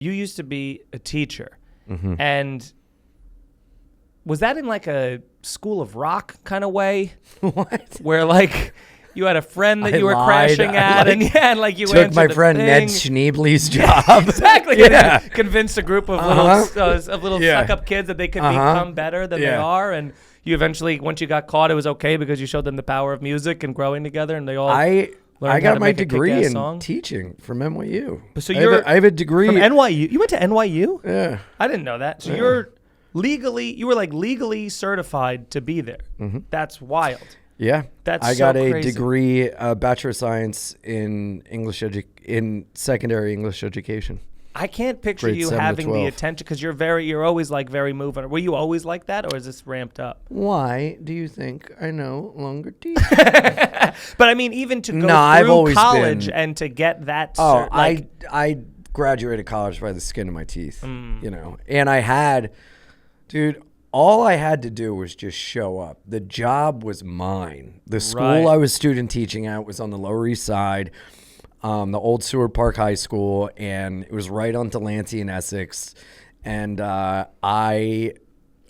you used to be a teacher, and was that in like a School of Rock kind of way? What? Where like you had a friend that you were lied. crashing at, and like you took my friend Ned thing. Schneebly's job. Exactly. Yeah. Convinced a group of little Yeah. suck-up kids that they could become better than they are, and you eventually, once you got caught, it was okay because you showed them the power of music and growing together, and they all. I got my degree in song. teaching from NYU. So I have a degree from NYU. You went to NYU? Yeah. I didn't know that. So you were legally certified to be there. That's wild. Yeah. That's I got so a crazy. degree, Bachelor of Science in in secondary English education. I can't picture Grade you 7 to having the 12. attention because you're always like very moving. Were you always like that, or is this ramped up? Why do you think I no longer teach? But I mean, even to go I've through always college been- and to get that. I graduated college by the skin of my teeth, you know, and I had, dude, all I had to do was just show up. The job was mine. The school I was student teaching at was on the Lower East Side, the old Seward Park High School, and it was right on Delancey and Essex. And I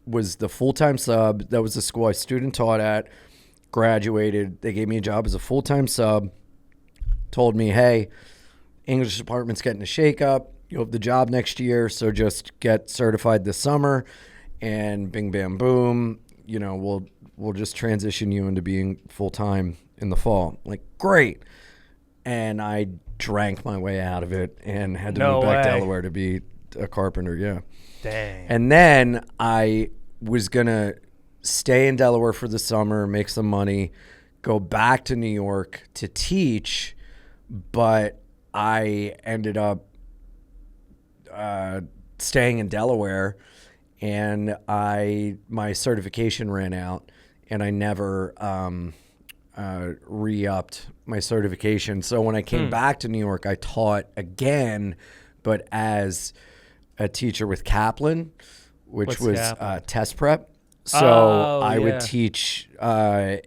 was the full-time sub. That was the school I student taught at, graduated. They gave me a job as a full-time sub, told me, hey, English department's getting a shakeup. You'll have the job next year, so just get certified this summer. And bing, bam, boom, you know, we'll just transition you into being full-time in the fall. Like, great. And I drank my way out of it and had to move back to Delaware to be a carpenter, yeah. Dang. And then I was going to stay in Delaware for the summer, make some money, go back to New York to teach, but I ended up staying in Delaware, and my certification ran out, and I never re-upped my certification. So when I came back to New York, I taught again, but as a teacher with Kaplan, which was test prep. So I would teach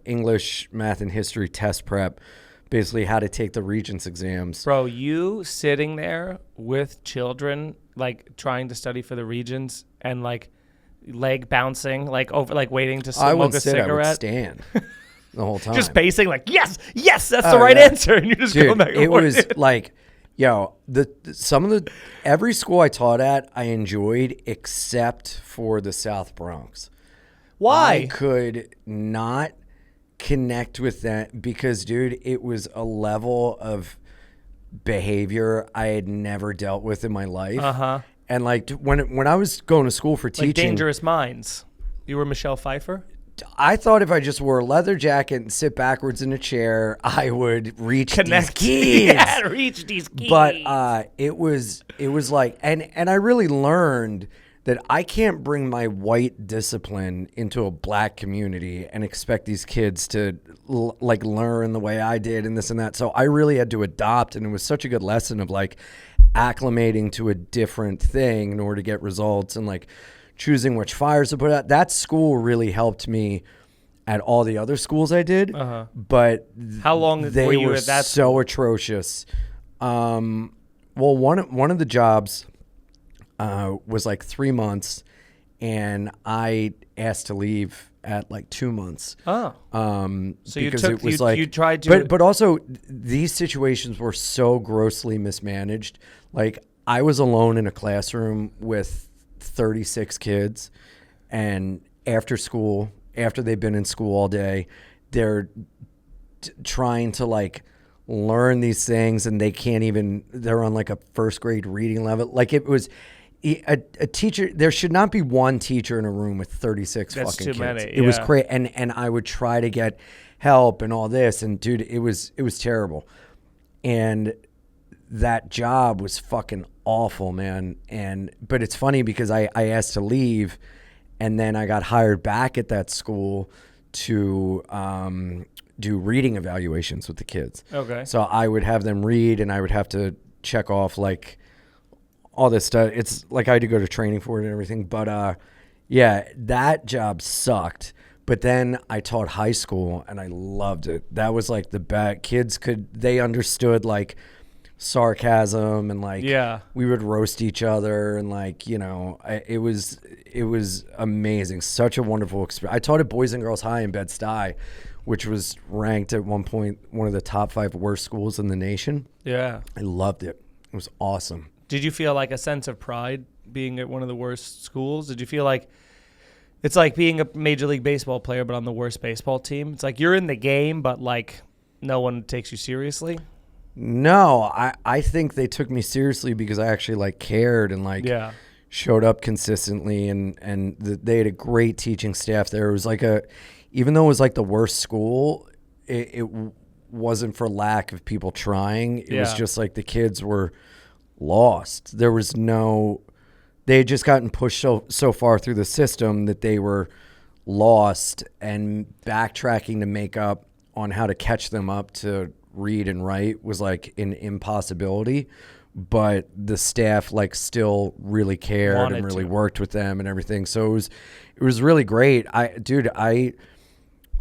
English, math, and history test prep, basically how to take the Regents exams. Bro, you sitting there with children, like trying to study for the Regents and like leg bouncing, like over, like waiting to smoke a cigarette. I would stand the whole time. Just pacing like, yes, that's the right answer. And you just go back and it forth. was like, every school I taught at, I enjoyed except for the South Bronx. Why? I could not connect with that because, dude, it was a level of behavior I had never dealt with in my life. And like when I was going to school for teaching, like Dangerous Minds. You were Michelle Pfeiffer? I thought if I just wore a leather jacket and sit backwards in a chair, I would reach these keys. Yeah, reach these keys. But it was like, and I really learned that I can't bring my white discipline into a black community and expect these kids to like learn the way I did and this and that. So I really had to adopt, and it was such a good lesson of like acclimating to a different thing in order to get results and like choosing which fires to put out. That school really helped me at all the other schools I did. But how long they were you were at that so school? Atrocious. Well, one of the jobs was like 3 months, and I asked to leave at like 2 months. So you because took, it was you tried to, but also these situations were so grossly mismanaged. Like I was alone in a classroom with 36 kids, and after school, after they've been in school all day, they're trying to like learn these things, and they can't even, they're on like a first grade reading level. Like it was a teacher, there should not be one teacher in a room with 36 That's fucking too kids. many, It was crazy. And I would try to get help and all this, and dude, it was terrible. And that job was fucking awful, man. But it's funny because I asked to leave, and then I got hired back at that school to do reading evaluations with the kids. Okay. So I would have them read, and I would have to check off like all this stuff. It's like I had to go to training for it and everything. But yeah, that job sucked. But then I taught high school, and I loved it. That was like the best. Kids they understood like sarcasm and like we would roast each other and like, you know, it was amazing. Such a wonderful experience. I taught at Boys and Girls High in Bed-Stuy, which was ranked at one point one of the top 5 worst schools in the nation. Yeah. I loved it. It was awesome. Did you feel like a sense of pride being at one of the worst schools? Did you feel like it's like being a Major League Baseball player but on the worst baseball team? It's like you're in the game but like no one takes you seriously? No, I think they took me seriously because I actually like cared and like showed up consistently and they had a great teaching staff there. It was like even though it was like the worst school, it wasn't for lack of people trying. It was just like the kids were lost. There was they had just gotten pushed so far through the system that they were lost, and backtracking to make up on how to catch them up to read and write was like an impossibility. But the staff like still really cared and really worked with them and everything. So it was really great.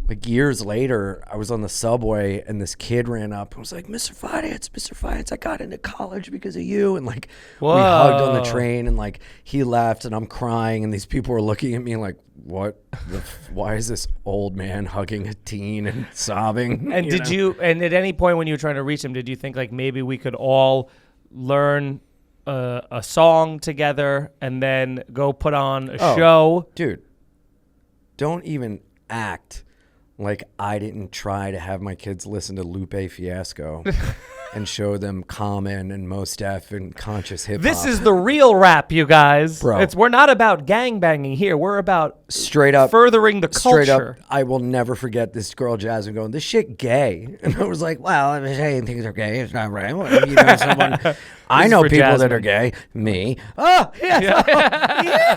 Like years later, I was on the subway and this kid ran up and was like, Mr. Fidance, I got into college because of you. And like, we hugged on the train and like he left and I'm crying and these people were looking at me like, why is this old man hugging a teen and sobbing? And and at any point when you were trying to reach him, did you think like maybe we could all learn a song together and then go put on a show? Dude, don't even act like I didn't try to have my kids listen to Lupe Fiasco and show them Common and Mos Def and conscious hip hop. This is the real rap, you guys. Bro. We're not about gangbanging here. We're about straight up furthering the culture. Straight up, I will never forget this girl Jasmine going, "This shit gay," and I was like, "Well, I'm saying things are gay. It's not right." Well, you know, someone, I know people Jasmine. that are gay. Me. Oh yeah.